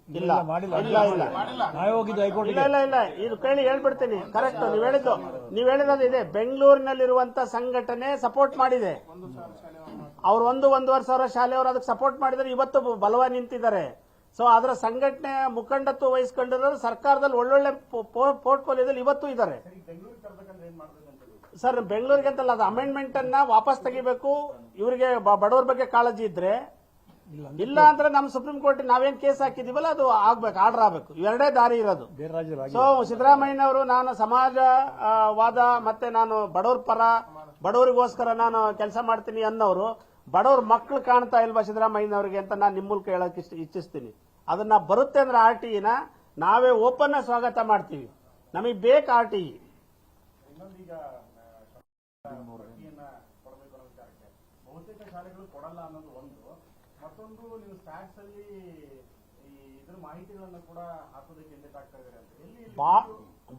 ಇಲ್ಲ ಇಲ್ಲ ಇಲ್ಲ ಇಲ್ಲ ಇದು ಕೇಳಿ ಹೇಳ್ಬಿಡ್ತೀನಿ. ಕರೆಕ್ಟ್ ನೀವು ಹೇಳಿರೋದು ಇದೆ. ಬೆಂಗಳೂರಿನಲ್ಲಿರುವಂತ ಸಂಘಟನೆ ಸಪೋರ್ಟ್ ಮಾಡಿದೆ. ಅವ್ರು 1-1.5 ಸಾವಿರ ಶಾಲೆಯವರು ಅದಕ್ಕೆ ಸಪೋರ್ಟ್ ಮಾಡಿದರೆ ಇವತ್ತು ಬಲವಾಗಿ ನಿಂತಿದ್ದಾರೆ. ಸೊ ಅದರ ಸಂಘಟನೆ ಮುಖಂಡತ್ವ ವಹಿಸಿಕೊಂಡಿರೋರು ಸರ್ಕಾರದಲ್ಲಿ ಒಳ್ಳೊಳ್ಳೆ ಪೋರ್ಟ್ಫೋಲಿಯೋದಲ್ಲಿ ಇವತ್ತು ಇದ್ದಾರೆ. ಸರ್ ಬೆಂಗಳೂರಿಗೆ ಅಂತಲ್ಲ, ಅದು ಅಮೆಂಡ್ಮೆಂಟ್ ಅನ್ನ ವಾಪಸ್ ತೆಗಿಬೇಕು. ಇವರಿಗೆ ಬಡವರ ಬಗ್ಗೆ ಕಾಳಜಿ ಇದ್ರೆ, ಇಲ್ಲ ಅಂದ್ರೆ ನಮ್ಮ ಸುಪ್ರೀಂ ಕೋರ್ಟ್ ನಾವೇನ್ ಕೇಸ್ ಹಾಕಿದೀವಲ್ಲ ಅದು ಆಗ್ಬೇಕು, ಆರ್ಡರ್ ಆಗ್ಬೇಕು. ಇವೆರಡೇ ದಾರಿ ಇರೋದು. ಸೊ ಸಿದ್ದರಾಮಯ್ಯನವರು ನಾನು ಸಮಾಜವಾದ ಮತ್ತೆ ನಾನು ಬಡವರ ಪರ, ಬಡವರಿಗೋಸ್ಕರ ನಾನು ಕೆಲಸ ಮಾಡ್ತೀನಿ ಅನ್ನೋರು ಬಡವ್ರ ಮಕ್ಳು ಕಾಣ್ತಾ ಇಲ್ವಾ ಸಿದ್ದರಾಮಯ್ಯನವರಿಗೆ ಅಂತ ನಾನು ನಿಮ್ಮ ಮೂಲಕ ಹೇಳಕ್ ಇಚ್ಛಿಸ್ತೀನಿ. ಅದನ್ನ ಬರುತ್ತೆ ಅಂದ್ರೆ RTE ನಾವೇ ಓಪನ್ ಸ್ವಾಗತ ಮಾಡ್ತೀವಿ. ನಮಗೆ ಬೇಕು RTE. ಬಹುತೇಕ ಶಾಲೆಗಳು ಕೊಡಲ್ಲ ಅನ್ನೋದು ಒಂದು. ಮತ್ತೊಂದು, ನೀವು ಸ್ಟ್ಯಾಟ್ಸ್ ಅಲ್ಲಿ ಇದ್ರ ಮಾಹಿತಿಗಳನ್ನು ಕೂಡ ಹಾಕೋದಕ್ಕೆ ಎಂದೇಟ್ ಆಗ್ತಾ ಇದ್ದಾರೆ ಅಂತ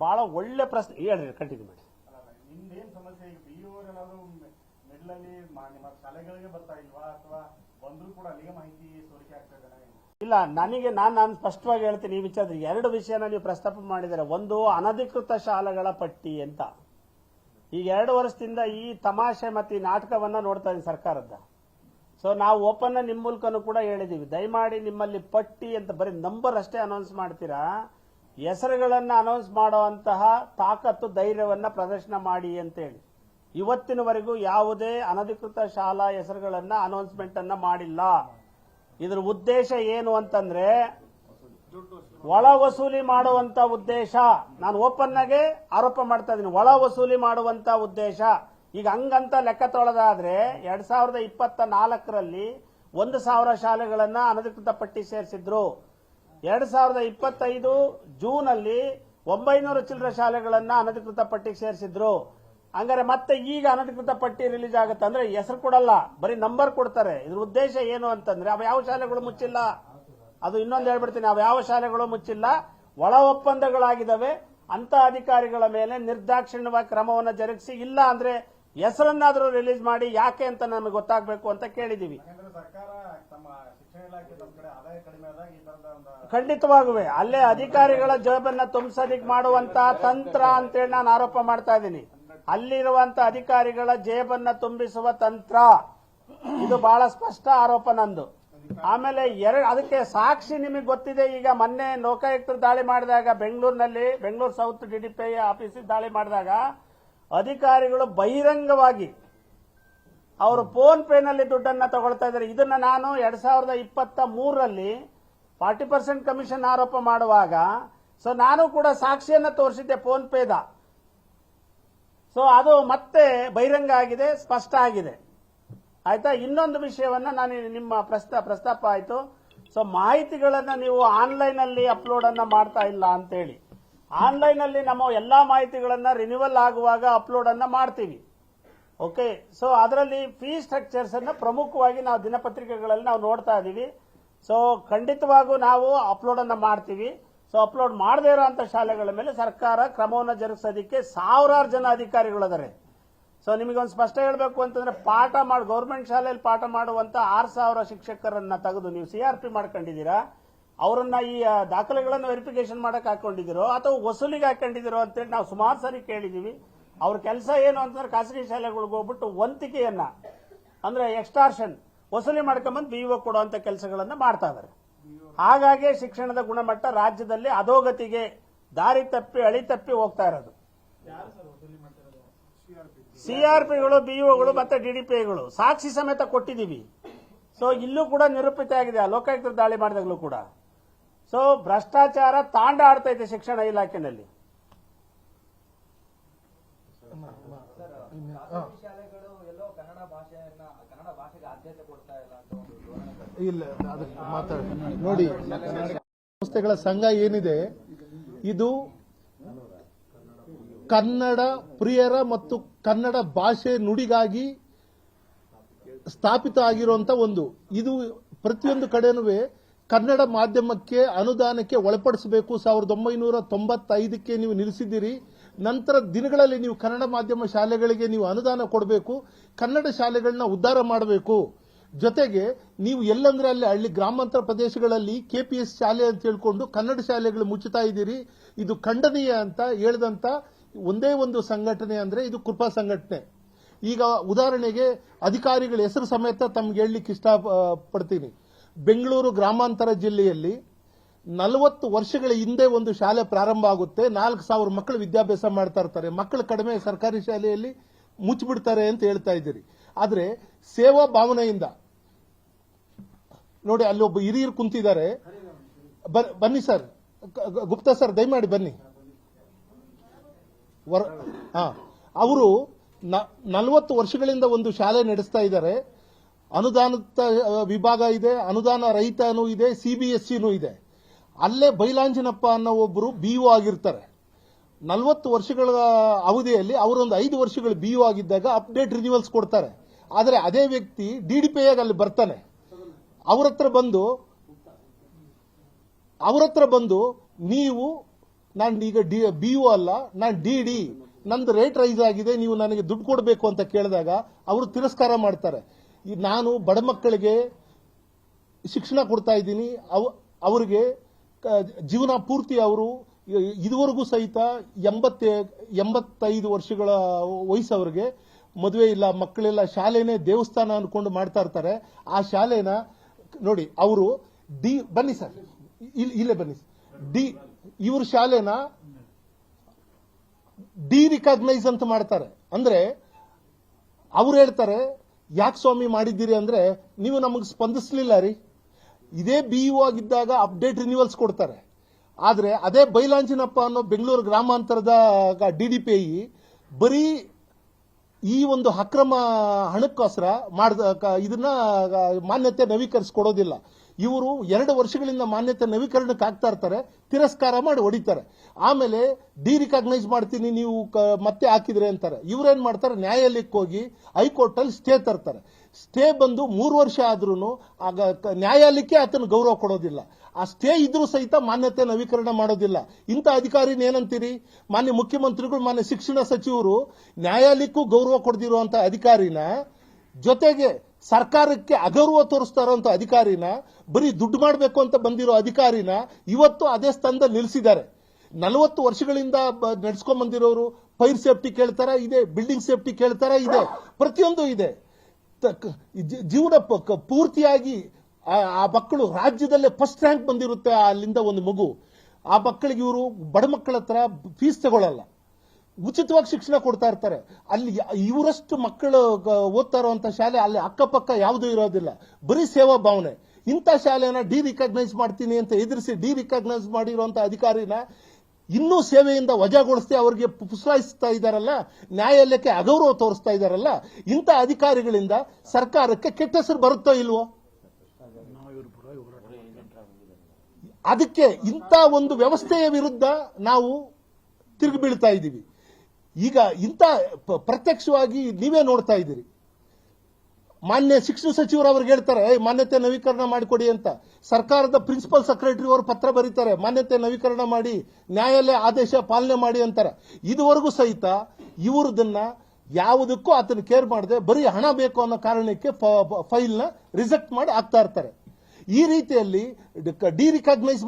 ಬಹಳ ಒಳ್ಳೆ ಪ್ರಶ್ನೆ ಹೇಳ್ರಿ, ಕಂಟಿನ್ಯೂ ಮಾಡಿ. ನಿಮ್ದೇನ್ ಸಮಸ್ಯೆ? ಈಗ BEO ಏನಾದ್ರು ಮಿಡ್ಲಲ್ಲಿ ನಿಮ್ಮ ಶಾಲೆಗಳಿಗೆ ಬರ್ತಾ ಇಲ್ವಾ, ಅಥವಾ ಬಂದ್ರು ಕೂಡ ಅಲ್ಲಿಗೆ ಮಾಹಿತಿ ಸೋರಿಕೆ ಆಗ್ತಾ ಇದ್ದಾನೆ? ಇಲ್ಲ, ನಾನು ಸ್ಪಷ್ಟವಾಗಿ ಹೇಳ್ತೀನಿ ಈ ವಿಚಾರದಲ್ಲಿ. 2 ವಿಷಯನ ನೀವು ಪ್ರಸ್ತಾಪ ಮಾಡಿದರೆ. ಒಂದು, ಅನಧಿಕೃತ ಶಾಲೆಗಳ ಪಟ್ಟಿ ಅಂತ. ಈಗ 2 ವರ್ಷದಿಂದ ಈ ತಮಾಷೆ ಮತ್ತು ಈ ನಾಟಕವನ್ನ ನೋಡ್ತಾ ಇದ್ದೀವಿ ಸರ್ಕಾರದ. ಸೊ ನಾವು ಓಪನ್ ನಿಮ್ಮ ಮೂಲಕನೂ ಕೂಡ ಹೇಳಿದೀವಿ, ದಯಮಾಡಿ ನಿಮ್ಮಲ್ಲಿ ಪಟ್ಟಿ ಅಂತ ಬರೀ ನಂಬರ್ ಅಷ್ಟೇ ಅನೌನ್ಸ್ ಮಾಡ್ತೀರಾ, ಹೆಸರುಗಳನ್ನ ಅನೌನ್ಸ್ ಮಾಡುವಂತಹ ತಾಕತ್ತು ಧೈರ್ಯವನ್ನ ಪ್ರದರ್ಶನ ಮಾಡಿ ಅಂತೇಳಿ. ಇವತ್ತಿನವರೆಗೂ ಯಾವುದೇ ಅನಧಿಕೃತ ಶಾಲಾ ಹೆಸರುಗಳನ್ನ ಅನೌನ್ಸ್ಮೆಂಟ್ ಅನ್ನ ಮಾಡಿಲ್ಲ. ಇದರ ಉದ್ದೇಶ ಏನು ಅಂತಂದ್ರೆ ಒಳ ವಸೂಲಿ ಮಾಡುವಂತ ಉದ್ದೇಶ. ನಾನು ಓಪನ್ ಆಗಿ ಆರೋಪ ಮಾಡ್ತಾ ಇದ್ದೀನಿ, ಒಳ ವಸೂಲಿ ಮಾಡುವಂತ ಉದ್ದೇಶ. ಈಗ ಹಂಗಂತ ಲೆಕ್ಕ ತೊಳೆದಾದ್ರೆ 2024ರಲ್ಲಿ 1,000 ಶಾಲೆಗಳನ್ನ ಅನಧಿಕೃತ ಪಟ್ಟಿ ಸೇರಿಸಿದ್ರು. 2025 ಜೂನ್ ಅಲ್ಲಿ 900 ಚಿಲ್ಲರೆ ಶಾಲೆಗಳನ್ನ ಅನಧಿಕೃತ ಪಟ್ಟಿಗೆ ಸೇರಿಸಿದ್ರು. ಹಂಗಾರೆ ಮತ್ತೆ ಈಗ ಅನಧಿಕೃತ ಪಟ್ಟಿ ರಿಲೀಸ್ ಆಗುತ್ತೆ ಅಂದ್ರೆ ಹೆಸರು ಕೊಡಲ್ಲ, ಬರೀ ನಂಬರ್ ಕೊಡ್ತಾರೆ. ಇದ್ರ ಉದ್ದೇಶ ಏನು ಅಂತಂದ್ರೆ ಅವ ಯಾವ ಶಾಲೆಗಳು ಮುಚ್ಚಿಲ್ಲ, ಅದು ಇನ್ನೊಂದು ಹೇಳ್ಬಿಡ್ತೀನಿ, ಅವ ಯಾವ ಶಾಲೆಗಳು ಮುಚ್ಚಿಲ್ಲ, ಒಳ ಒಪ್ಪಂದಗಳಾಗಿದ್ದಾವೆ. ಅಂತ ಅಧಿಕಾರಿಗಳ ಮೇಲೆ ನಿರ್ದಾಕ್ಷಿಣ್ಯವಾಗಿ ಕ್ರಮವನ್ನು ಜರುಗಿಸಿ, ಇಲ್ಲ ಅಂದ್ರೆ ಹೆಸರನ್ನಾದ್ರೂ ರಿಲೀಸ್ ಮಾಡಿ. ಯಾಕೆ ಅಂತ ನಮಗೆ ಗೊತ್ತಾಗಬೇಕು ಅಂತ ಕೇಳಿದೀವಿ. ಖಂಡಿತವಾಗುವೆ ಅಲ್ಲೇ ಅಧಿಕಾರಿಗಳ ಜವಾಬನ್ನ ತುಂಬಿಸೋದಿಕ್ ಮಾಡುವಂತ ತಂತ್ರ ಅಂತೇಳಿ ನಾನು ಆರೋಪ ಮಾಡ್ತಾ ಇದ್ದೀನಿ. ಅಲ್ಲಿರುವಂತ ಅಧಿಕಾರಿಗಳ ಜೇಬನ್ನ ತುಂಬಿಸುವ ತಂತ್ರ, ಇದು ಬಹಳ ಸ್ಪಷ್ಟ ಆರೋಪ ನಂದು. ಆಮೇಲೆ ಅದಕ್ಕೆ ಸಾಕ್ಷಿ ನಿಮಗೆ ಗೊತ್ತಿದೆ. ಈಗ ಮೊನ್ನೆ ಲೋಕಾಯುಕ್ತರು ದಾಳಿ ಮಾಡಿದಾಗ ಬೆಂಗಳೂರು ಸೌತ್ DDPI ಆಫೀಸಿಗೆ ದಾಳಿ ಮಾಡಿದಾಗ ಅಧಿಕಾರಿಗಳು ಬಹಿರಂಗವಾಗಿ ಅವರು ಫೋನ್ ಪೇನಲ್ಲಿ ದುಡ್ಡನ್ನ ತಗೊಳ್ತಾ ಇದ್ದಾರೆ. ಇದನ್ನ ನಾನು 2023ರಲ್ಲಿ 40% ಕಮಿಷನ್ ಆರೋಪ ಮಾಡುವಾಗ ಸೊ ನಾನು ಕೂಡ ಸಾಕ್ಷಿಯನ್ನ ತೋರಿಸಿದ್ದೆ ಫೋನ್ ಪೇದ. ಸೊ ಅದು ಮತ್ತೆ ಬಹಿರಂಗ ಆಗಿದೆ, ಸ್ಪಷ್ಟ ಆಗಿದೆ. ಆಯ್ತಾ. ಇನ್ನೊಂದು ವಿಷಯವನ್ನ ನಾನು ನಿಮ್ಮ ಪ್ರಸ್ತಾಪ ಆಯ್ತು. ಸೊ ಮಾಹಿತಿಗಳನ್ನ ನೀವು ಆನ್ಲೈನ್ ಅಲ್ಲಿ ಅಪ್ಲೋಡ್ ಅನ್ನ ಮಾಡ್ತಾ ಇಲ್ಲ ಅಂತೇಳಿ. ಆನ್ಲೈನ್ ಅಲ್ಲಿ ನಮ್ಮ ಎಲ್ಲಾ ಮಾಹಿತಿಗಳನ್ನ ರಿನ್ಯೂವಲ್ ಆಗುವಾಗ ಅಪ್ಲೋಡ್ ಅನ್ನ ಮಾಡ್ತೀವಿ. ಓಕೆ. ಸೊ ಅದರಲ್ಲಿ ಫೀ ಸ್ಟ್ರಕ್ಚರ್ಸ್ ಅನ್ನ ಪ್ರಮುಖವಾಗಿ ನಾವು ದಿನಪತ್ರಿಕೆಗಳಲ್ಲಿ ನಾವು ನೋಡ್ತಾ ಇದೀವಿ. ಸೊ ಖಂಡಿತವಾಗೂ ನಾವು ಅಪ್ಲೋಡ್ ಅನ್ನ ಮಾಡ್ತೀವಿ. ಸೊ ಅಪ್ಲೋಡ್ ಮಾಡದೇ ಇರೋಂಥ ಶಾಲೆಗಳ ಮೇಲೆ ಸರ್ಕಾರ ಕ್ರಮವನ್ನು ಜರುಗಿಸೋದಕ್ಕೆ ಸಾವಿರಾರು ಜನ ಅಧಿಕಾರಿಗಳಿದ್ದಾರೆ. ಸೊ ನಿಮಗೊಂದು ಸ್ಪಷ್ಟ ಹೇಳಬೇಕು ಅಂತಂದ್ರೆ ಗೌರ್ಮೆಂಟ್ ಶಾಲೆಯಲ್ಲಿ ಪಾಠ ಮಾಡುವಂತ 6,000 ಶಿಕ್ಷಕರನ್ನ ತೆಗೆದು ನೀವು CRP ಮಾಡ್ಕೊಂಡಿದ್ದೀರಾ, ಅವರನ್ನ ಈ ದಾಖಲೆಗಳನ್ನು ವೆರಿಫಿಕೇಶನ್ ಮಾಡಕ್ ಹಾಕೊಂಡಿದ್ದೀರೋ ಅಥವಾ ವಸೂಲಿಗೆ ಹಾಕೊಂಡಿದ್ದೀರೋ ಅಂತೇಳಿ ನಾವು ಸುಮಾರು ಸಾರಿ ಕೇಳಿದೀವಿ. ಅವ್ರ ಕೆಲಸ ಏನು ಅಂತಂದ್ರೆ ಖಾಸಗಿ ಶಾಲೆಗಳಿಗೆ ಹೋಗ್ಬಿಟ್ಟು ವಂತಿಕೆಯನ್ನ ಅಂದ್ರೆ ಎಕ್ಸ್ಟಾರ್ಷನ್ ವಸೂಲಿ ಮಾಡ್ಕೊಂಬಂದು BEO ಕೊಡುವಂತ ಕೆಲಸಗಳನ್ನ ಮಾಡ್ತಾ ಇದ್ದಾರೆ. ಹಾಗಾಗಿ ಶಿಕ್ಷಣದ ಗುಣಮಟ್ಟ ರಾಜ್ಯದಲ್ಲಿ ಅಧೋಗತಿಗೆ ದಾರಿ ತಪ್ಪಿ ಅಳಿ ತಪ್ಪಿ ಹೋಗ್ತಾ ಇರೋದು. CRPಗಳು, BEOಗಳು ಮತ್ತೆ DDPIಗಳು ಸಾಕ್ಷಿ ಸಮೇತ ಕೊಟ್ಟಿದ್ದೀವಿ. ಸೊ ಇಲ್ಲೂ ಕೂಡ ನಿರೂಪಿತ ಆಗಿದೆ ಲೋಕಾಯುಕ್ತರು ದಾಳಿ ಮಾಡಿದಾಗಲೂ ಕೂಡ. ಸೊ ಭ್ರಷ್ಟಾಚಾರ ತಾಂಡ ಆಡ್ತಾ ಇದೆ ಶಿಕ್ಷಣ ಇಲಾಖೆಯಲ್ಲಿ. ಇಲ್ಲ ನೋಡಿ, ಸಂಸ್ಥೆಗಳ ಸಂಘ ಏನಿದೆ ಇದು ಕನ್ನಡ ಪ್ರಿಯರ ಮತ್ತು ಕನ್ನಡ ಭಾಷೆ ನುಡಿಗಾಗಿ ಸ್ಥಾಪಿತ ಆಗಿರುವಂತ ಇದು ಪ್ರತಿಯೊಂದು ಕಡೆನೂ ಕನ್ನಡ ಮಾಧ್ಯಮಕ್ಕೆ ಅನುದಾನಕ್ಕೆ ಒಳಪಡಿಸಬೇಕು. 1995ಕ್ಕೆ ನೀವು ನಿಲ್ಲಿಸಿದ್ದೀರಿ. ನಂತರ ದಿನಗಳಲ್ಲಿ ನೀವು ಕನ್ನಡ ಮಾಧ್ಯಮ ಶಾಲೆಗಳಿಗೆ ನೀವು ಅನುದಾನ ಕೊಡಬೇಕು, ಕನ್ನಡ ಶಾಲೆಗಳನ್ನ ಉದ್ಧಾರ ಮಾಡಬೇಕು. ಜೊತೆಗೆ ನೀವು ಎಲ್ಲಂದ್ರೆ ಅಲ್ಲಿ ಗ್ರಾಮಾಂತರ ಪ್ರದೇಶಗಳಲ್ಲಿ KPS ಶಾಲೆ ಅಂತ ಹೇಳ್ಕೊಂಡು ಕನ್ನಡ ಶಾಲೆಗಳು ಮುಚ್ಚುತ್ತಾ ಇದ್ದೀರಿ. ಇದು ಖಂಡನೀಯ ಅಂತ ಹೇಳಿದಂತ ಒಂದೇ ಒಂದು ಸಂಘಟನೆ ಅಂದ್ರೆ ಇದು ಕೃಪಾ ಸಂಘಟನೆ. ಈಗ ಉದಾಹರಣೆಗೆ ಅಧಿಕಾರಿಗಳ ಹೆಸರು ಸಮೇತ ತಮ್ಗೆ ಹೇಳಲಿಕ್ಕೆ ಇಷ್ಟಪಡ್ತೀನಿ. ಬೆಂಗಳೂರು ಗ್ರಾಮಾಂತರ ಜಿಲ್ಲೆಯಲ್ಲಿ 40 ವರ್ಷಗಳ ಹಿಂದೆ ಒಂದು ಶಾಲೆ ಪ್ರಾರಂಭ ಆಗುತ್ತೆ. 4,000 ಮಕ್ಕಳು ವಿದ್ಯಾಭ್ಯಾಸ ಮಾಡ್ತಾ ಇರ್ತಾರೆ. ಮಕ್ಕಳು ಕಡಿಮೆ ಸರ್ಕಾರಿ ಶಾಲೆಯಲ್ಲಿ ಮುಚ್ಚಿಬಿಡ್ತಾರೆ ಅಂತ ಹೇಳ್ತಾ ಇದ್ದೀರಿ. ಆದ್ರೆ ಸೇವಾ ಭಾವನೆಯಿಂದ ನೋಡಿ, ಅಲ್ಲಿ ಒಬ್ಬ ಹಿರಿಯರು ಕುಂತಿದ್ದಾರೆ. ಬನ್ನಿ ಸರ್, ಗುಪ್ತಾ ಸರ್ ದಯಮಾಡಿ ಬನ್ನಿ. ಅವರು 40 ವರ್ಷಗಳಿಂದ ಒಂದು ಶಾಲೆ ನಡೆಸ್ತಾ ಇದ್ದಾರೆ. ಅನುದಾನಿತ ವಿಭಾಗ ಇದೆ, ಅನುದಾನ ರಹಿತನೂ ಇದೆ, CBSEನೂ ಇದೆ. ಅಲ್ಲೇ ಬೈಲಾಂಜನಪ್ಪ ಅನ್ನೋ ಒಬ್ಬರು BO ಆಗಿರ್ತಾರೆ. 40 ವರ್ಷಗಳ ಅವಧಿಯಲ್ಲಿ ಅವರೊಂದು 5 ವರ್ಷಗಳು BO ಆಗಿದ್ದಾಗ ಅಪ್ಡೇಟ್ ರಿನ್ಯೂವಲ್ಸ್ ಕೊಡ್ತಾರೆ. ಆದರೆ ಅದೇ ವ್ಯಕ್ತಿ DDPI ಅಲ್ಲಿ ಬರ್ತಾನೆ. ಅವ್ರ ಹತ್ರ ಬಂದು ನೀವು ನಾನು ಈಗ BO ಅಲ್ಲ, ನಾನು DD, ನಂದು ರೇಟ್ ರೈಸ್ ಆಗಿದೆ, ನೀವು ನನಗೆ ದುಡ್ಡು ಕೊಡಬೇಕು ಅಂತ ಕೇಳಿದಾಗ ಅವರು ತಿರಸ್ಕಾರ ಮಾಡ್ತಾರೆ. ನಾನು ಬಡ ಮಕ್ಕಳಿಗೆ ಶಿಕ್ಷಣ ಕೊಡ್ತಾ ಇದ್ದೀನಿ, ಅವರಿಗೆ ಜೀವನ ಪೂರ್ತಿ ಅವರು ಇದುವರೆಗೂ ಸಹಿತ 85 ವರ್ಷಗಳ ವಯಸ್ಸವರಿಗೆ ಮದುವೆ ಇಲ್ಲ, ಮಕ್ಕಳೆಲ್ಲ ಶಾಲೆನೇ ದೇವಸ್ಥಾನ ಅನ್ಕೊಂಡು ಮಾಡ್ತಾ ಇರ್ತಾರೆ. ಆ ಶಾಲೆನ ನೋಡಿ ಅವರು ಬನ್ನಿ ಸರ್, ಇಲ್ಲೇ ಬನ್ನಿ. ಇವ್ರ ಶಾಲೆನ ರಿಕಾಗ್ನೈಸ್ ಅಂತ ಮಾಡ್ತಾರೆ. ಅಂದ್ರೆ ಅವ್ರು ಹೇಳ್ತಾರೆ, ಯಾಕೆ ಸ್ವಾಮಿ ಮಾಡಿದ್ದೀರಿ ಅಂದ್ರೆ ನೀವು ನಮಗೆ ಸ್ಪಂದಿಸಲಿಲ್ಲ ರೀ. ಇದೇ BO ಆಗಿದ್ದಾಗ ಅಪ್ಡೇಟ್ ರಿನ್ಯೂವಲ್ಸ್ ಕೊಡ್ತಾರೆ. ಆದ್ರೆ ಅದೇ ಬೈಲಾಂಜನಪ್ಪ ಅನ್ನೋ ಬೆಂಗಳೂರು ಗ್ರಾಮಾಂತರದ DDPI ಬರೀ ಈ ಒಂದು ಅಕ್ರಮ ಹಣಕ್ಕೋಸ್ಕರ ಇದನ್ನ ಮಾನ್ಯತೆ ನವೀಕರಿಸಿಕೊಡೋದಿಲ್ಲ. ಇವರು 2 ವರ್ಷಗಳಿಂದ ಮಾನ್ಯತೆ ನವೀಕರಣಕ್ಕೆ ಆಗ್ತಾ ಇರ್ತಾರೆ, ತಿರಸ್ಕಾರ ಮಾಡಿ ಹೊಡಿತಾರೆ. ಆಮೇಲೆ ರಿಕಾಗ್ನೈಸ್ ಮಾಡ್ತೀನಿ ನೀವು ಮತ್ತೆ ಹಾಕಿದ್ರೆ ಅಂತಾರೆ. ಇವ್ರೇನ್ ಮಾಡ್ತಾರೆ, ನ್ಯಾಯಾಲಯಕ್ಕೆ ಹೋಗಿ ಹೈಕೋರ್ಟ್ ಅಲ್ಲಿ ಸ್ಟೇ ತರ್ತಾರೆ. ಸ್ಟೇ ಬಂದು 3 ವರ್ಷ ಆದ್ರೂ ಆಗ ನ್ಯಾಯಾಲಯಕ್ಕೆ ಆತನ ಗೌರವ ಕೊಡೋದಿಲ್ಲ. ಆ ಸ್ಟೇ ಇದ್ರೂ ಸಹಿತ ಮಾನ್ಯತೆ ನವೀಕರಣ ಮಾಡೋದಿಲ್ಲ. ಇಂಥ ಅಧಿಕಾರಿನ ಏನಂತೀರಿ? ಮಾನ್ಯ ಮುಖ್ಯಮಂತ್ರಿಗಳು, ಮಾನ್ಯ ಶಿಕ್ಷಣ ಸಚಿವರು ನ್ಯಾಯಾಲಯಕ್ಕೂ ಗೌರವ ಕೊಡದಿರುವಂತ ಅಧಿಕಾರಿನ, ಜೊತೆಗೆ ಸರ್ಕಾರಕ್ಕೆ ಅಗೌರವ ತೋರಿಸ್ತಾ ಇರುವಂತ ಅಧಿಕಾರಿನ, ಬರೀ ದುಡ್ಡು ಮಾಡಬೇಕು ಅಂತ ಬಂದಿರೋ ಅಧಿಕಾರಿನ ಇವತ್ತು ಅದೇ ಸ್ಥಾನದಲ್ಲಿ ನಿಲ್ಲಿಸಿದ್ದಾರೆ. 40 ವರ್ಷಗಳಿಂದ ನಡೆಸ್ಕೊಂಡ್ ಬಂದಿರೋರು ಫೈರ್ ಸೇಫ್ಟಿ ಕೇಳ್ತಾರ ಇದೆ, ಬಿಲ್ಡಿಂಗ್ ಸೇಫ್ಟಿ ಕೇಳ್ತಾರ ಇದೆ, ಪ್ರತಿಯೊಂದು ಇದೆ. ಜೀವನ ಪೂರ್ತಿಯಾಗಿ ಆ ಮಕ್ಕಳು ರಾಜ್ಯದಲ್ಲೇ ಫಸ್ಟ್ ರ್ಯಾಂಕ್ ಬಂದಿರುತ್ತೆ. ಅಲ್ಲಿಂದ ಒಂದು ಮಗು, ಆ ಮಕ್ಕಳಿಗೆ ಇವರು ಬಡ ಮಕ್ಕಳ ಹತ್ರ ಫೀಸ್ ತಗೊಳ್ಳಲ್ಲ, ಉಚಿತವಾಗಿ ಶಿಕ್ಷಣ ಕೊಡ್ತಾ ಇರ್ತಾರೆ. ಅಲ್ಲಿ ಇವರಷ್ಟು ಮಕ್ಕಳು ಓದ್ತಾ ಇರುವಂತ ಶಾಲೆ ಅಲ್ಲಿ ಅಕ್ಕಪಕ್ಕ ಯಾವುದೂ ಇರೋದಿಲ್ಲ, ಬರೀ ಸೇವಾ ಭಾವನೆ. ಇಂಥ ಶಾಲೆನ ರಿಕಾಗ್ನೈಸ್ ಮಾಡ್ತೀನಿ ಅಂತ ಎದುರಿಸಿ ರಿಕಾಗ್ನೈಸ್ ಮಾಡಿರುವಂತ ಅಧಿಕಾರಿನ ಇನ್ನೂ ಸೇವೆಯಿಂದ ವಜಾಗೊಳಿಸ್ತಾ ಅವರಿಗೆ ಪುಸಲಾಯಿಸ್ತಾ ಇದ್ದಾರಲ್ಲ, ನ್ಯಾಯಾಲಯಕ್ಕೆ ಅಗೌರವ ತೋರಿಸ್ತಾ ಇದ್ದಾರಲ್ಲ, ಇಂಥ ಅಧಿಕಾರಿಗಳಿಂದ ಸರ್ಕಾರಕ್ಕೆ ಕೆಟ್ಟ ಹೆಸರು ಬರುತ್ತೋ ಇಲ್ವೋ? ಅದಕ್ಕೆ ಇಂಥ ಒಂದು ವ್ಯವಸ್ಥೆಯ ವಿರುದ್ಧ ನಾವು ತಿರುಗಿ ಬೀಳ್ತಾ ಇದ್ದೀವಿ. ಈಗ ಇಂಥ ಪ್ರತ್ಯಕ್ಷವಾಗಿ ನೀವೇ ನೋಡ್ತಾ ಇದ್ದೀರಿ. ಮಾನ್ಯ ಶಿಕ್ಷಣ ಸಚಿವರು ಅವ್ರಿಗೆ ಹೇಳ್ತಾರೆ ಮಾನ್ಯತೆ ನವೀಕರಣ ಮಾಡಿಕೊಡಿ ಅಂತ. ಸರ್ಕಾರದ ಪ್ರಿನ್ಸಿಪಲ್ ಸೆಕ್ರೆಟರಿ ಅವರು ಪತ್ರ ಬರೀತಾರೆ, ಮಾನ್ಯತೆ ನವೀಕರಣ ಮಾಡಿ, ನ್ಯಾಯಾಲಯ ಆದೇಶ ಪಾಲನೆ ಮಾಡಿ ಅಂತಾರೆ. ಇದುವರೆಗೂ ಸಹಿತ ಇವರದನ್ನ ಯಾವುದಕ್ಕೂ ಆತನ ಕೇರ್ ಮಾಡದೆ ಬರೀ ಹಣ ಬೇಕು ಅನ್ನೋ ಕಾರಣಕ್ಕೆ ಫೈಲ್ನ ರಿಜೆಕ್ಟ್ ಮಾಡಿ ಆಗ್ತಾ ಇರ್ತಾರೆ. ಈ ರೀತಿಯಲ್ಲಿ ರಿಕಾಗ್ನೈಸ್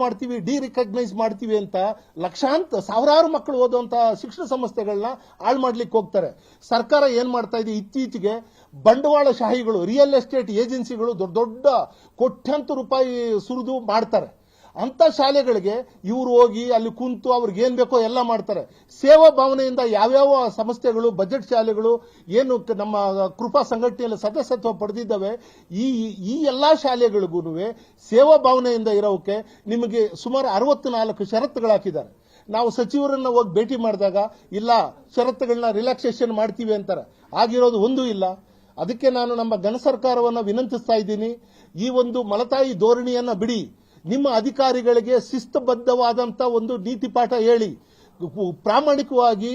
ಮಾಡ್ತೀವಿ ಅಂತ ಸಾವಿರಾರು ಮಕ್ಕಳು ಓದುವಂತ ಶಿಕ್ಷಣ ಸಂಸ್ಥೆಗಳನ್ನ ಹಾಳು ಮಾಡ್ಲಿಕ್ಕೆ ಹೋಗ್ತಾರೆ. ಸರ್ಕಾರ ಏನ್ ಮಾಡ್ತಾ ಇದೆ, ಇತ್ತೀಚೆಗೆ ಬಂಡವಾಳಶಾಹಿಗಳು, ರಿಯಲ್ ಎಸ್ಟೇಟ್ ಏಜೆನ್ಸಿಗಳು ದೊಡ್ಡ ದೊಡ್ಡ ಕೋಟ್ಯಾಂತರ ರೂಪಾಯಿ ಸುರಿದು ಮಾಡ್ತಾರೆ. ಅಂತ ಶಾಲೆಗಳಿಗೆ ಇವರು ಹೋಗಿ ಅಲ್ಲಿ ಕುಂತು ಅವ್ರಿಗೆ ಏನ್ ಬೇಕೋ ಎಲ್ಲ ಮಾಡ್ತಾರೆ. ಸೇವಾ ಭಾವನೆಯಿಂದ ಯಾವ್ಯಾವ ಸಂಸ್ಥೆಗಳು, ಬಜೆಟ್ ಶಾಲೆಗಳು ಏನು ನಮ್ಮ ಕೃಪಾ ಸಂಘಟನೆಯಲ್ಲಿ ಸದಸ್ಯತ್ವ ಪಡೆದಿದ್ದಾವೆ, ಈ ಎಲ್ಲಾ ಶಾಲೆಗಳಿಗೂ ಸೇವಾ ಭಾವನೆಯಿಂದ ಇರೋಕೆ ನಿಮಗೆ ಸುಮಾರು 64 ಷರತ್ತುಗಳು ಹಾಕಿದ್ದಾರೆ. ನಾವು ಸಚಿವರನ್ನ ಹೋಗಿ ಭೇಟಿ ಮಾಡಿದಾಗ ಇಲ್ಲ ಷರತ್ತುಗಳನ್ನ ರಿಲ್ಯಾಕ್ಸೇಷನ್ ಮಾಡ್ತೀವಿ ಅಂತಾರೆ. ಆಗಿರೋದು ಒಂದೂ ಇಲ್ಲ. ಅದಕ್ಕೆ ನಾನು ನಮ್ಮ ಘನ ಸರ್ಕಾರವನ್ನು ವಿನಂತಿಸ್ತಾ ಇದ್ದೀನಿ, ಈ ಒಂದು ಮಲತಾಯಿ ಧೋರಣೆಯನ್ನ ಬಿಡಿ. ನಿಮ್ಮ ಅಧಿಕಾರಿಗಳಿಗೆ ಶಿಸ್ತುಬದ್ಧವಾದಂತ ಒಂದು ನೀತಿ ಪಾಠ ಹೇಳಿ, ಪ್ರಾಮಾಣಿಕವಾಗಿ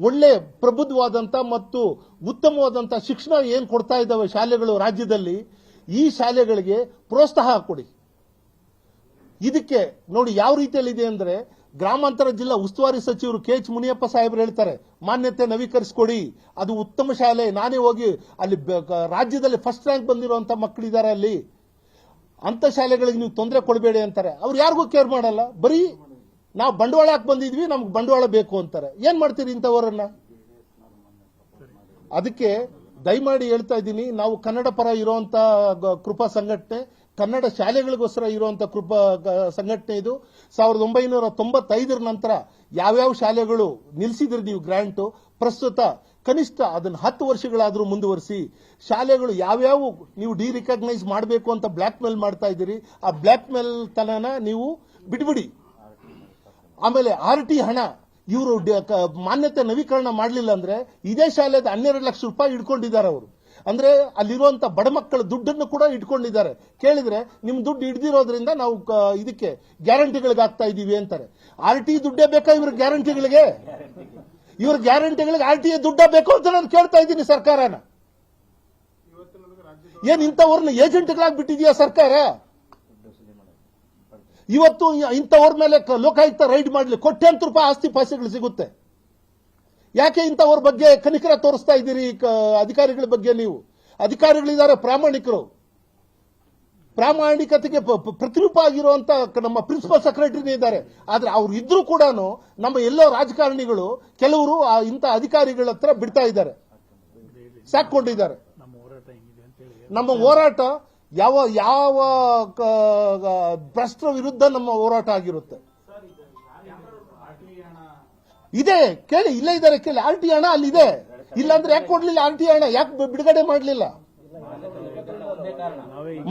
ಒಳ್ಳೆ ಪ್ರಬುದ್ಧವಾದಂತ ಮತ್ತು ಉತ್ತಮವಾದಂತ ಶಿಕ್ಷಣ ಏನ್ ಕೊಡ್ತಾ ಇದ್ದಾವೆ ಶಾಲೆಗಳು ರಾಜ್ಯದಲ್ಲಿ, ಈ ಶಾಲೆಗಳಿಗೆ ಪ್ರೋತ್ಸಾಹ ಕೊಡಿ. ಇದಕ್ಕೆ ನೋಡಿ ಯಾವ ರೀತಿಯಲ್ಲಿ ಇದೆ ಅಂದ್ರೆ ಗ್ರಾಮಾಂತರ ಜಿಲ್ಲಾ ಉಸ್ತುವಾರಿ ಸಚಿವರು KH ಮುನಿಯಪ್ಪ ಸಾಹೇಬ್ರು ಹೇಳ್ತಾರೆ ಮಾನ್ಯತೆ ನವೀಕರಿಸಿಕೊಡಿ, ಅದು ಉತ್ತಮ ಶಾಲೆ, ನಾನೇ ಹೋಗಿ ಅಲ್ಲಿ ರಾಜ್ಯದಲ್ಲಿ ಫಸ್ಟ್ ರ್ಯಾಂಕ್ ಬಂದಿರುವಂತ ಮಕ್ಕಳಿದ್ದಾರೆ ಅಲ್ಲಿ, ಅಂತ ಶಾಲೆಗಳಿಗೆ ನೀವು ತೊಂದರೆ ಕೊಡಬೇಡಿ ಅಂತಾರೆ. ಅವ್ರು ಯಾರಿಗೂ ಕೇರ್ ಮಾಡಲ್ಲ, ಬರೀ ನಾವು ಬಂಡವಾಳ ಹಾಕಿ ಬಂದಿದ್ವಿ, ನಮ್ಗೆ ಬಂಡವಾಳ ಬೇಕು ಅಂತಾರೆ. ಏನ್ ಮಾಡ್ತೀರಿ ಇಂಥವರನ್ನ? ಅದಕ್ಕೆ ದಯಮಾಡಿ ಹೇಳ್ತಾ ಇದ್ದೀನಿ, ನಾವು ಕನ್ನಡ ಪರ ಇರುವಂತ ಕೃಪಾ ಸಂಘಟನೆ, ಕನ್ನಡ ಶಾಲೆಗಳಿಗೋಸ್ಕರ ಇರುವಂತ ಕೃಪಾ ಸಂಘಟನೆ ಇದು. 1995 ನಂತರ ಯಾವ್ಯಾವ ಶಾಲೆಗಳು ನಿಲ್ಲಿಸಿದ್ರಿ ನೀವು ಗ್ರಾಂಟ್, ಪ್ರಸ್ತುತ ಕನಿಷ್ಠ ಅದನ್ನ 10 ವರ್ಷಗಳಾದ್ರೂ ಮುಂದುವರಿಸಿ. ಶಾಲೆಗಳು ಯಾವ್ಯಾವ ನೀವು ಡಿರಿಕಗ್ನೈಸ್ ಮಾಡಬೇಕು ಅಂತ ಬ್ಲಾಕ್ ಮೇಲ್ ಮಾಡ್ತಾ ಇದ್ದೀರಿ, ಆ ಬ್ಲಾಕ್ ಮೇಲ್ ತನನ ನೀವು ಬಿಟ್ಬಿಡಿ. ಆಮೇಲೆ RT ಹಣ ಇವರು ಮಾನ್ಯತೆ ನವೀಕರಣ ಮಾಡಲಿಲ್ಲ ಅಂದ್ರೆ ಇದೇ ಶಾಲೆದ 12 ಲಕ್ಷ ರೂಪಾಯಿ ಇಟ್ಕೊಂಡಿದ್ದಾರೆ ಅವರು. ಅಂದ್ರೆ ಅಲ್ಲಿರುವಂತ ಬಡ ಮಕ್ಕಳ ದುಡ್ಡನ್ನು ಕೂಡ ಇಟ್ಕೊಂಡಿದ್ದಾರೆ. ಕೇಳಿದ್ರೆ ನಿಮ್ ದುಡ್ಡು ಹಿಡ್ದಿರೋದ್ರಿಂದ ನಾವು ಇದಕ್ಕೆ ಗ್ಯಾರಂಟಿಗಳಿಗೆ ಆಗ್ತಾ ಇದೀವಿ ಅಂತಾರೆ. RT ದುಡ್ಡೇ ಬೇಕಾ ಇವ್ರ ಗ್ಯಾರಂಟಿಗಳಿಗೆ? ಇವ್ರ ಗ್ಯಾರಂಟಿಗಳಿಗೆ RT ದುಡ್ಡ ಬೇಕು ಅಂತ ನಾನು ಕೇಳ್ತಾ ಇದ್ದೀನಿ ಸರ್ಕಾರನ. ಏನ್ ಇಂಥವ್ರನ್ನ ಏಜೆಂಟ್ಗಳಾಗಿ ಬಿಟ್ಟಿದ್ಯಾ ಸರ್ಕಾರ? ಇವತ್ತು ಇಂಥವ್ರ ಮೇಲೆ ಲೋಕಾಯುಕ್ತ ರೈಡ್ ಮಾಡಲಿ, ಕೋಟ್ಯಾಂತರ ರೂಪಾಯಿ ಆಸ್ತಿ ಪಾಸ್ತಿಗಳು ಸಿಗುತ್ತೆ. ಯಾಕೆ ಇಂಥವ್ರ ಬಗ್ಗೆ ಕನಿಕರ ತೋರಿಸ್ತಾ ಇದ್ದೀರಿ? ಅಧಿಕಾರಿಗಳ ಬಗ್ಗೆ ನೀವು, ಅಧಿಕಾರಿಗಳಿದ್ದಾರೆ ಪ್ರಾಮಾಣಿಕರು, ಪ್ರಾಮಾಣಿಕತೆಗೆ ಪ್ರತಿರೂಪ ಆಗಿರುವಂತ ನಮ್ಮ ಪ್ರಿನ್ಸಿಪಲ್ ಸೆಕ್ರೆಟರಿನೇ ಇದ್ದಾರೆ. ಆದ್ರೆ ಅವ್ರು ಇದ್ರೂ ಕೂಡ ನಮ್ಮ ಎಲ್ಲೋ ರಾಜಕಾರಣಿಗಳು ಕೆಲವರು ಇಂಥ ಅಧಿಕಾರಿಗಳ ಹತ್ರ ಬಿಡ್ತಾ ಇದ್ದಾರೆ, ಸಾಕೊಂಡಿದ್ದಾರೆ. ನಮ್ಮ ಹೋರಾಟ ಯಾವ ಯಾವ ಭ್ರಷ್ಟರ ವಿರುದ್ಧ ನಮ್ಮ ಹೋರಾಟ ಆಗಿರುತ್ತೆ. ಇದೆ ಕೇಳಿ, ಇಲ್ಲೇ ಇದ್ದಾರೆ ಕೇಳಿ. RT ಹಣ ಅಲ್ಲಿದೆ, ಇಲ್ಲಾಂದ್ರೆ ಯಾಕೆ ಕೊಡ್ಲಿಲ್ಲ? RT ಹಣ ಯಾಕೆ ಬಿಡುಗಡೆ ಮಾಡಲಿಲ್ಲ?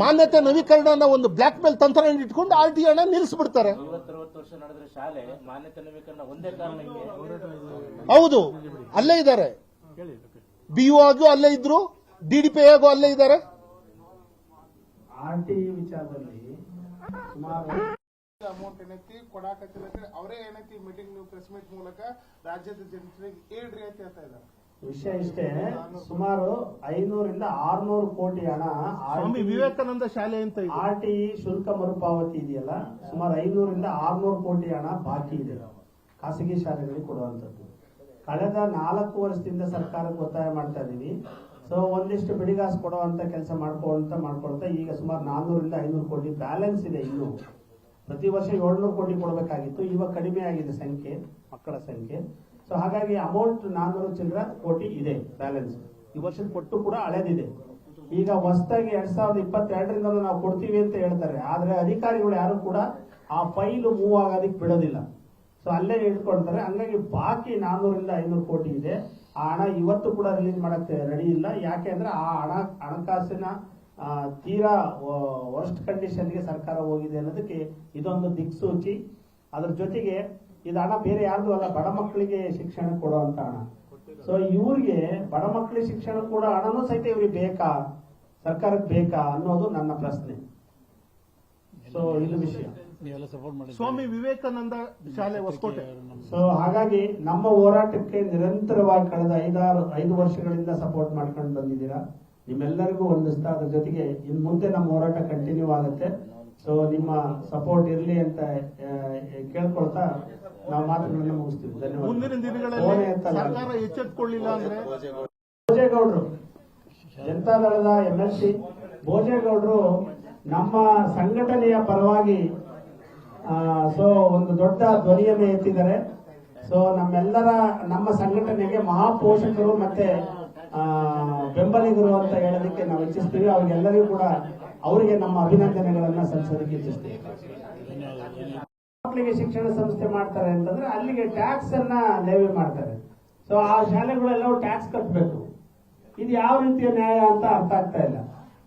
ಮಾನ್ಯತೆ ನವೀಕರಣ ಒಂದು ಬ್ಲಾಕ್ ಮೇಲ್ ತಂತ್ರ ಇಟ್ಕೊಂಡು RT ಹಣ ನಿಲ್ಲಿಸ್ಬಿಡ್ತಾರೆ. ಹೌದು, ಅಲ್ಲೇ ಇದ್ದಾರೆ. BO ಆಗು ಅಲ್ಲೇ ಇದ್ರು, DDP ಆಗು ಅಲ್ಲೇ ಇದ್ದಾರೆ. RT ವಿಚಾರದಲ್ಲಿ ಸುಮಾರು ಅಮೌಂಟ್ ಏನೈತಿ ಕೊಡಾಕತ್ತಿಲ್ಲ, ಅವರೇ ಏನೈತಿ ಮೀಟಿಂಗ್ ಪ್ರೆಸ್ ಮೀಟ್ ಮೂಲಕ ರಾಜ್ಯದ ಜನರಿಗೆ ಹೇಳ್ರಿ ಅಂತ ಹೇಳ್ತಾ ಇದ್ದಾರೆ. ವಿಷಯ ಇಷ್ಟೇ, ಸುಮಾರು 500 ರಿಂದ 600 ಕೋಟಿ ಹಣ ಸ್ವಾಮಿ ವಿವೇಕಾನಂದ ಶಾಲೆ ಅಂತ RT ಶುಲ್ಕ ಮರುಪಾವತಿ ಇದೆಯಲ್ಲ, ಸುಮಾರು 500 ರಿಂದ 600 ಕೋಟಿ ಹಣ ಬಾಕಿ ಇದೆ ಖಾಸಗಿ ಶಾಲೆಗಳಿಗೆ ಕೊಡುವಂತದ್ದು. ಕಳೆದ 4 ವರ್ಷದಿಂದ ಸರ್ಕಾರಕ್ಕೆ ಒತ್ತಾಯ ಮಾಡ್ತಾ ಇದೀವಿ. ಸೊ ಒಂದಿಷ್ಟು ಬಿಡಿಗಾಸು ಕೊಡುವಂತ ಕೆಲಸ ಮಾಡ್ಕೊಳ್ತಾ ಈಗ ಸುಮಾರು 400 ರಿಂದ 500 ಕೋಟಿ ಬ್ಯಾಲೆನ್ಸ್ ಇದೆ. ಇನ್ನು ಪ್ರತಿ ವರ್ಷ 700 ಕೋಟಿ ಕೊಡಬೇಕಾಗಿತ್ತು, ಇವಾಗ ಕಡಿಮೆ ಆಗಿದೆ ಸಂಖ್ಯೆ, ಮಕ್ಕಳ ಸಂಖ್ಯೆ. ಸೊ ಹಾಗಾಗಿ ಅಮೌಂಟ್ 400 ಚಿಲ್ಲರ ಕೋಟಿ ಇದೆ ಬ್ಯಾಲೆನ್ಸ್. ಈ ವರ್ಷದ ಕೊಟ್ಟು ಕೂಡ ಹಳೆದಿದೆ. ಈಗ ಹೊಸದಾಗಿ 2022 ನಾವು ಕೊಡ್ತೀವಿ ಅಂತ ಹೇಳ್ತಾರೆ, ಆದ್ರೆ ಅಧಿಕಾರಿಗಳು ಯಾರು ಕೂಡ ಆ ಫೈಲ್ ಮೂವ್ ಆಗೋದಕ್ಕೆ ಬಿಡೋದಿಲ್ಲ. ಸೊ ಅಲ್ಲೇ ಇಟ್ಕೊಳ್ತಾರೆ. ಹಂಗಾಗಿ ಬಾಕಿ 400 ರಿಂದ 500 ಕೋಟಿ ಇದೆ. ಆ ಹಣ ಇವತ್ತು ಕೂಡ ರಿಲೀಸ್ ಮಾಡಕ್ಕೆ ರೆಡಿ ಇಲ್ಲ. ಯಾಕೆ ಅಂದ್ರೆ ಆ ಹಣಕಾಸಿನ ತೀರಾ ವರ್ಸ್ಟ್ ಕಂಡೀಷನ್ಗೆ ಸರ್ಕಾರ ಹೋಗಿದೆ ಅನ್ನೋದಕ್ಕೆ ಇದೊಂದು ದಿಕ್ಸೂಚಿ. ಅದ್ರ ಜೊತೆಗೆ ಇದು ಹಣ ಬೇರೆ ಯಾರ್ದು ಅಲ್ಲ, ಬಡ ಮಕ್ಕಳಿಗೆ ಶಿಕ್ಷಣ ಕೊಡುವಂತ ಹಣ. ಸೊ ಇವ್ರಿಗೆ ಬಡ ಮಕ್ಕಳಿಗೆ ಶಿಕ್ಷಣ ಕೊಡೋ ಹಣನೂ ಸಹಿತ ಇವ್ರಿಗೆ ಬೇಕಾ, ಸರ್ಕಾರಕ್ಕೆ ಬೇಕಾ ಅನ್ನೋದು ನನ್ನ ಪ್ರಶ್ನೆ. ಸೊ ಇದು ವಿಷಯ. ಸ್ವಾಮಿ ವಿವೇಕಾನಂದ ಶಾಲೆ ಹೊಸಕೋಟೆ. ಸೊ ಹಾಗಾಗಿ ನಮ್ಮ ಹೋರಾಟಕ್ಕೆ ನಿರಂತರವಾಗಿ ಕಳೆದ 5 ವರ್ಷಗಳಿಂದ ಸಪೋರ್ಟ್ ಮಾಡ್ಕೊಂಡು ಬಂದಿದ್ದೀರಾ. ನಿಮ್ಮೆಲ್ಲರಿಗೂ ವಂದಿಸ್ತಾ, ಅದ್ರ ಜೊತೆಗೆ ಇನ್ ಮುಂದೆ ನಮ್ಮ ಹೋರಾಟ ಕಂಟಿನ್ಯೂ ಆಗುತ್ತೆ. ಸೊ ನಿಮ್ಮ ಸಪೋರ್ಟ್ ಇರಲಿ ಅಂತ ಕೇಳ್ಕೊಳ್ತಾ ನಾವು ಮಾತುಗಳನ್ನ ಮುಗಿಸ್ತೀವಿ. ಧನ್ಯವಾದ. ಮುಂದಿನ ದಿನಗಳಲ್ಲಿ ಸರ್ಕಾರ ಎಚ್ಚೆತ್ತುಕೊಳ್ಳಿಲ್ಲ ಅಂದ್ರೆ ಭೋಜೇಗೌಡರು, ಜನತಾದಳದ MLC ಭೋಜೇಗೌಡರು ನಮ್ಮ ಸಂಘಟನೆಯ ಪರವಾಗಿ ಸೊ ಒಂದು ದೊಡ್ಡ ಧ್ವನಿಯನ್ನು ಎತ್ತಿದ್ದಾರೆ. ಸೊ ನಮ್ಮ ಸಂಘಟನೆಗೆ ಮಹಾಪೋಷಕರು ಮತ್ತೆ ಬೆಂಬಲಿಗರು ಅಂತ ಹೇಳೋದಕ್ಕೆ ನಾವು ಇಚ್ಛಿಸ್ತೀವಿ. ಅವ್ರಿಗೆಲ್ಲರಿಗೂ ಕೂಡ ಅವರಿಗೆ ನಮ್ಮ ಅಭಿನಂದನೆಗಳನ್ನ ಸಲ್ಲಿಸೋದಕ್ಕೆ ಇಚ್ಛಿಸ್ತೀವಿ. ಮಕ್ಕಳಿಗೆ ಶಿಕ್ಷಣ ಸಂಸ್ಥೆ ಮಾಡ್ತಾರೆ ಅಂತಂದ್ರೆ ಅಲ್ಲಿಗೆ ಟ್ಯಾಕ್ಸ್ ಅನ್ನ ಲೇವಿ ಮಾಡ್ತಾರೆ. ಸೊ ಆ ಶಾಲೆಗಳೆಲ್ಲವೂ ಟ್ಯಾಕ್ಸ್ ಕಟ್ಟಬೇಕು. ಇದು ಯಾವ ರೀತಿಯ ನ್ಯಾಯ ಅಂತ ಅರ್ಥ ಆಗ್ತಾ ಇಲ್ಲ.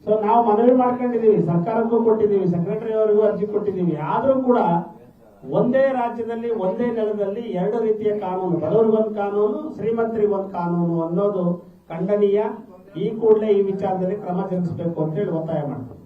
ಸೊ ನಾವು ಮನವಿ ಮಾಡ್ಕೊಂಡಿದೀವಿ, ಸರ್ಕಾರಕ್ಕೂ ಕೊಟ್ಟಿದ್ದೀವಿ, ಸೆಕ್ರೆಟರಿ ಅವರಿಗೂ ಅರ್ಜಿ ಕೊಟ್ಟಿದ್ದೀವಿ. ಆದ್ರೂ ಕೂಡ ಒಂದೇ ರಾಜ್ಯದಲ್ಲಿ ಒಂದೇ ನೆಲದಲ್ಲಿ 2 ರೀತಿಯ ಕಾನೂನು, ಬಡವರಿಗೊಂದು ಕಾನೂನು, ಶ್ರೀಮಂತರಿಗೊಂದು ಕಾನೂನು ಅನ್ನೋದು ಖಂಡನೀಯ. ಈ ಕೂಡಲೇ ಈ ವಿಚಾರದಲ್ಲಿ ಕ್ರಮ ಜರುಗಿಸಬೇಕು ಅಂತ ಹೇಳಿ ಒತ್ತಾಯ ಮಾಡ್ತೀವಿ.